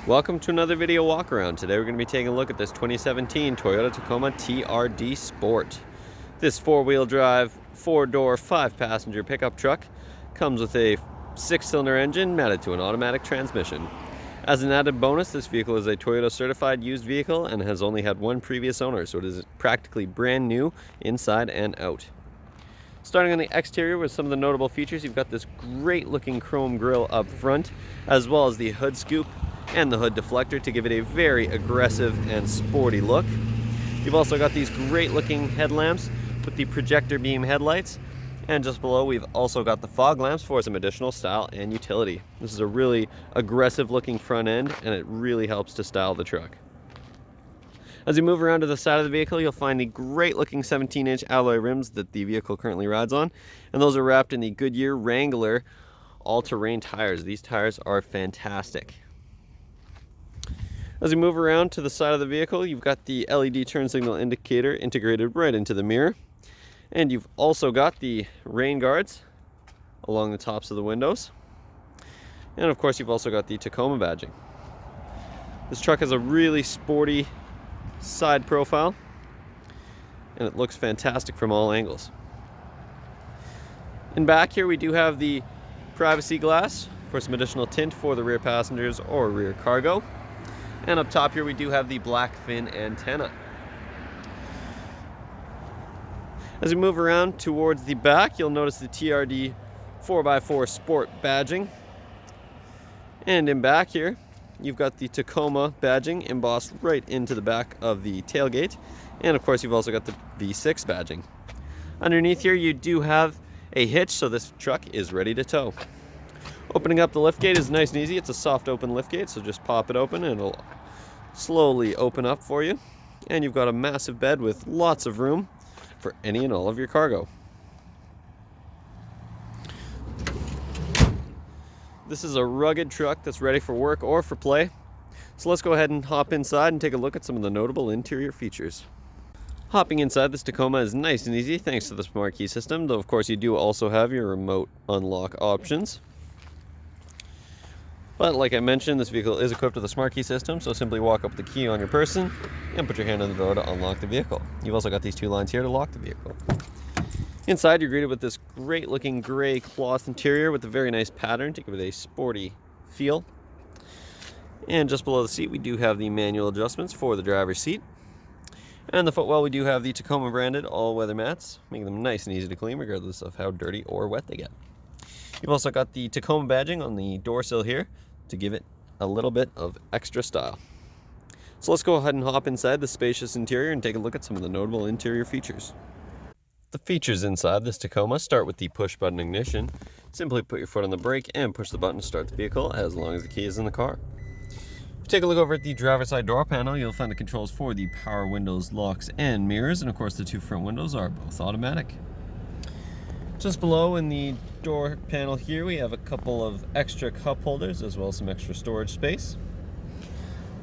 Welcome to another video walk around. Today we're going to be taking a look at this 2017 Toyota Tacoma TRD Sport. This four-wheel drive, four-door, five-passenger pickup truck comes with a six-cylinder engine mounted to an automatic transmission. As an added bonus, this vehicle is a Toyota certified used vehicle and has only had one previous owner, so it is practically brand new inside and out. Starting on the exterior with some of the notable features, you've got this great looking chrome grille up front, as well as the hood scoop and the hood deflector to give it a very aggressive and sporty look. You've also got these great looking headlamps with the projector beam headlights, and just below we've also got the fog lamps for some additional style and utility. This is a really aggressive looking front end and it really helps to style the truck. As you move around to the side of the vehicle, you'll find the great looking 17-inch alloy rims that the vehicle currently rides on, and those are wrapped in the Goodyear Wrangler all-terrain tires. These tires are fantastic. As you move around to the side of the vehicle, you've got the LED turn signal indicator integrated right into the mirror. And you've also got the rain guards along the tops of the windows. And of course, you've also got the Tacoma badging. This truck has a really sporty side profile, and it looks fantastic from all angles. In back here, we do have the privacy glass for some additional tint for the rear passengers or rear cargo. And up top here we do have the black fin antenna. As we move around towards the back, you'll notice the TRD 4x4 Sport badging. And in back here, you've got the Tacoma badging embossed right into the back of the tailgate. And of course, you've also got the V6 badging. Underneath here, you do have a hitch, so this truck is ready to tow. Opening up the liftgate is nice and easy. It's a soft open liftgate, so just pop it open and it'll slowly open up for you. And you've got a massive bed with lots of room for any and all of your cargo. This is a rugged truck that's ready for work or for play. So let's go ahead and hop inside and take a look at some of the notable interior features. Hopping inside this Tacoma is nice and easy thanks to the smart key system, though of course you do also have your remote unlock options. But like I mentioned, this vehicle is equipped with a smart key system, so simply walk up with the key on your person and put your hand on the door to unlock the vehicle. You've also got these two lines here to lock the vehicle. Inside, you're greeted with this great looking gray cloth interior with a very nice pattern to give it a sporty feel. And just below the seat, we do have the manual adjustments for the driver's seat. And the footwell, we do have the Tacoma branded all-weather mats, making them nice and easy to clean regardless of how dirty or wet they get. You've also got the Tacoma badging on the door sill here to give it a little bit of extra style. So let's go ahead and hop inside the spacious interior and take a look at some of the notable interior features. The features inside this Tacoma start with the push button ignition. Simply put your foot on the brake and push the button to start the vehicle as long as the key is in the car. If you take a look over at the driver's side door panel, you'll find the controls for the power windows, locks, and mirrors, and of course the two front windows are both automatic. Just below in the door panel here, we have a couple of extra cup holders as well as some extra storage space.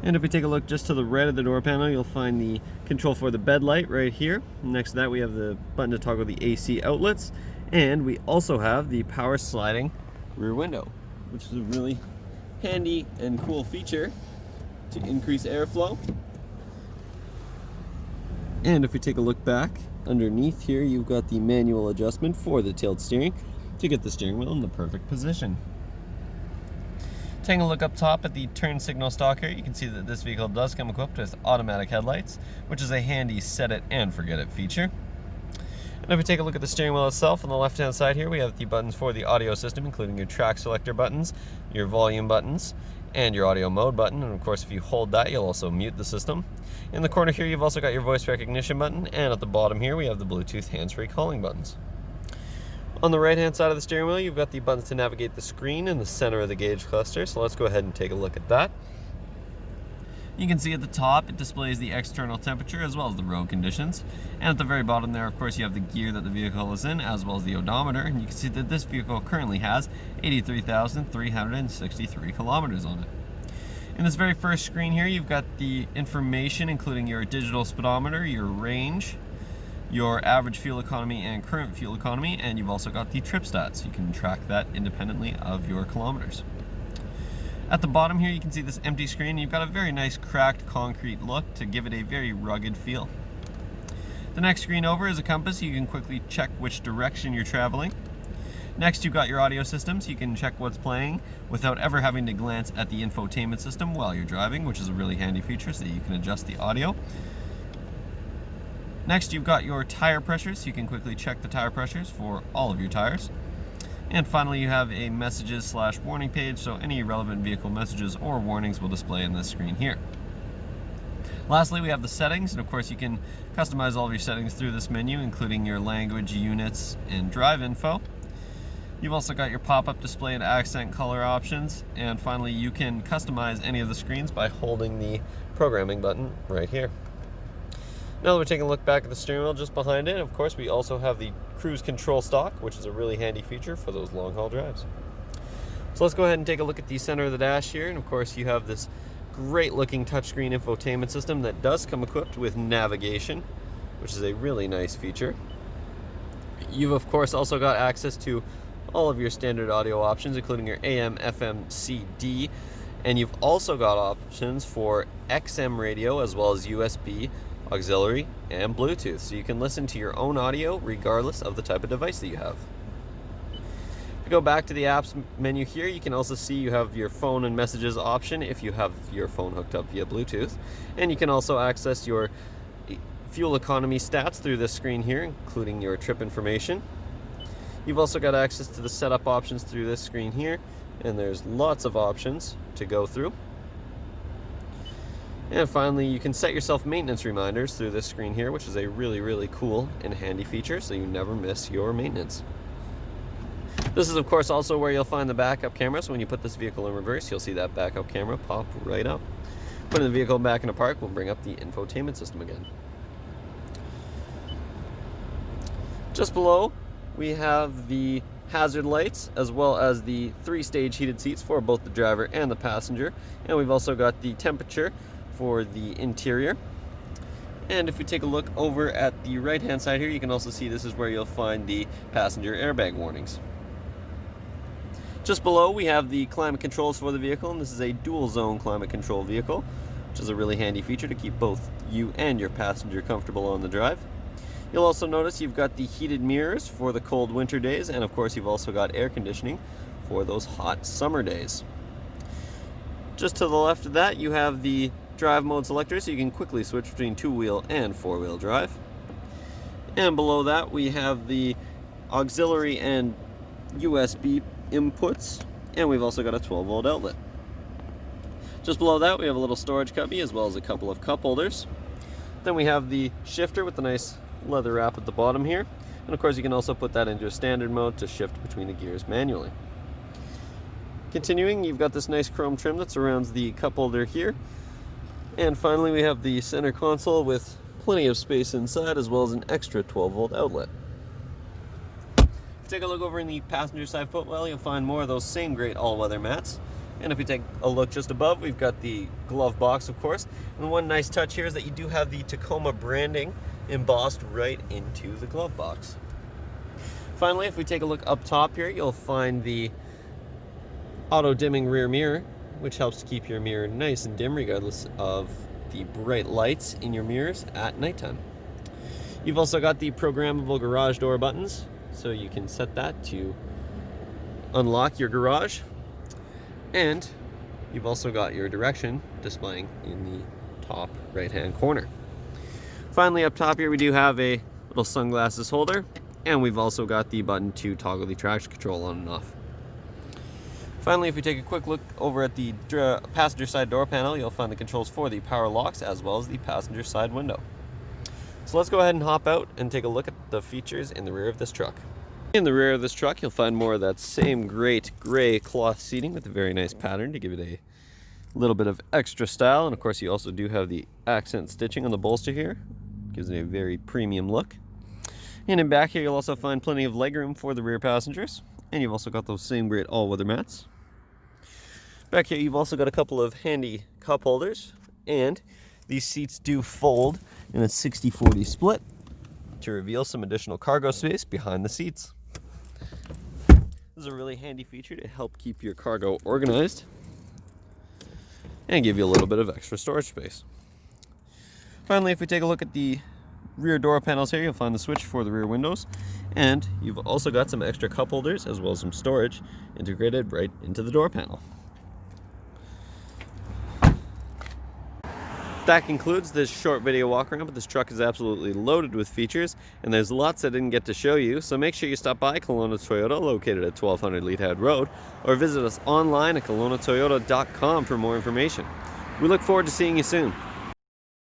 And if we take a look just to the right of the door panel, you'll find the control for the bed light right here. Next to that, we have the button to toggle the AC outlets. And we also have the power sliding rear window, which is a really handy and cool feature to increase airflow. And if we take a look back, underneath here you've got the manual adjustment for the tilt steering to get the steering wheel in the perfect position. Taking a look up top at the turn signal stalk here, you can see that this vehicle does come equipped with automatic headlights, which is a handy set it and forget it feature. And if we take a look at the steering wheel itself, on the left hand side here we have the buttons for the audio system, including your track selector buttons, your volume buttons, and your audio mode button. And of course, if you hold that, you'll also mute the system. In the corner here, you've also got your voice recognition button, and at the bottom here, we have the Bluetooth hands-free calling buttons. On the right-hand side of the steering wheel, you've got the buttons to navigate the screen in the center of the gauge cluster, so let's go ahead and take a look at that. You can see at the top, it displays the external temperature as well as the road conditions. And at the very bottom there, of course, you have the gear that the vehicle is in, as well as the odometer. And you can see that this vehicle currently has 83,363 kilometers on it. In this very first screen here, you've got the information, including your digital speedometer, your range, your average fuel economy and current fuel economy, and you've also got the trip stats. You can track that independently of your kilometers. At the bottom here you can see this empty screen. You've got a very nice cracked concrete look to give it a very rugged feel. The next screen over is a compass. You can quickly check which direction you're traveling. Next, you've got your audio system, so you can check what's playing without ever having to glance at the infotainment system while you're driving, which is a really handy feature so that you can adjust the audio. Next, you've got your tire pressures, so you can quickly check the tire pressures for all of your tires. And finally, you have a messages/warning page, so any relevant vehicle messages or warnings will display in this screen here. Lastly, we have the settings, and of course you can customize all of your settings through this menu, including your language, units, and drive info. You've also got your pop-up display and accent color options, and finally you can customize any of the screens by holding the programming button right here. Now that we're taking a look back at the steering wheel just behind it, of course we also have the cruise control stalk, which is a really handy feature for those long haul drives. So let's go ahead and take a look at the center of the dash here, and of course you have this great looking touchscreen infotainment system that does come equipped with navigation, which is a really nice feature. You've of course also got access to all of your standard audio options, including your AM, FM, CD, and you've also got options for XM radio as well as USB, auxiliary, and Bluetooth, so you can listen to your own audio regardless of the type of device that you have. If you go back to the apps menu here, you can also see you have your phone and messages option if you have your phone hooked up via Bluetooth, and you can also access your fuel economy stats through this screen here, including your trip information. You've also got access to the setup options through this screen here, and there's lots of options to go through. And finally, you can set yourself maintenance reminders through this screen here, which is a really cool and handy feature so you never miss your maintenance. This is of course also where you'll find the backup camera, so when you put this vehicle in reverse, you'll see that backup camera pop right up. Putting the vehicle back in a park will bring up the infotainment system again. Just below, we have the hazard lights as well as the 3-stage heated seats for both the driver and the passenger, and we've also got the temperature for the interior. And if we take a look over at the right hand side here, you can also see this is where you'll find the passenger airbag warnings. Just below we have the climate controls for the vehicle, and this is a dual zone climate control vehicle, which is a really handy feature to keep both you and your passenger comfortable on the drive. You'll also notice you've got the heated mirrors for the cold winter days, and of course you've also got air conditioning for those hot summer days. Just to the left of that, you have the drive mode selector, so you can quickly switch between 2-wheel and 4-wheel drive. And below that we have the auxiliary and USB inputs, and we've also got a 12-volt outlet. Just below that we have a little storage cubby as well as a couple of cup holders. Then we have the shifter with the nice leather wrap at the bottom here, and of course you can also put that into a standard mode to shift between the gears manually. Continuing, you've got this nice chrome trim that surrounds the cup holder here, and finally we have the center console with plenty of space inside as well as an extra 12-volt outlet. If you take a look over in the passenger side footwell, you'll find more of those same great all-weather mats. And if we take a look just above, we've got the glove box, of course. And one nice touch here is that you do have the Tacoma branding embossed right into the glove box. Finally, if we take a look up top here, you'll find the auto-dimming rear mirror, which helps to keep your mirror nice and dim regardless of the bright lights in your mirrors at nighttime. You've also got the programmable garage door buttons, so you can set that to unlock your garage. And you've also got your direction displaying in the top right-hand corner. Finally, up top here we do have a little sunglasses holder, and we've also got the button to toggle the traction control on and off. Finally, if we take a quick look over at the passenger side door panel, you'll find the controls for the power locks as well as the passenger side window. So let's go ahead and hop out and take a look at the features in the rear of this truck. In the rear of this truck, you'll find more of that same great gray cloth seating with a very nice pattern to give it a little bit of extra style. And of course, you also do have the accent stitching on the bolster here. Gives it a very premium look. And in back here, you'll also find plenty of legroom for the rear passengers. And you've also got those same great all-weather mats. Back here, you've also got a couple of handy cup holders. And these seats do fold in a 60-40 split to reveal some additional cargo space behind the seats. This is a really handy feature to help keep your cargo organized. and give you a little bit of extra storage space. Finally, if we take a look at the rear door panels here, you'll find the switch for the rear windows, and you've also got some extra cup holders as well as some storage integrated right into the door panel. That concludes this short video walk around, but this truck is absolutely loaded with features, and there's lots I didn't get to show you, so make sure you stop by Kelowna Toyota, located at 1200 Leathead Road, or visit us online at KelownaToyota.com for more information. We look forward to seeing you soon.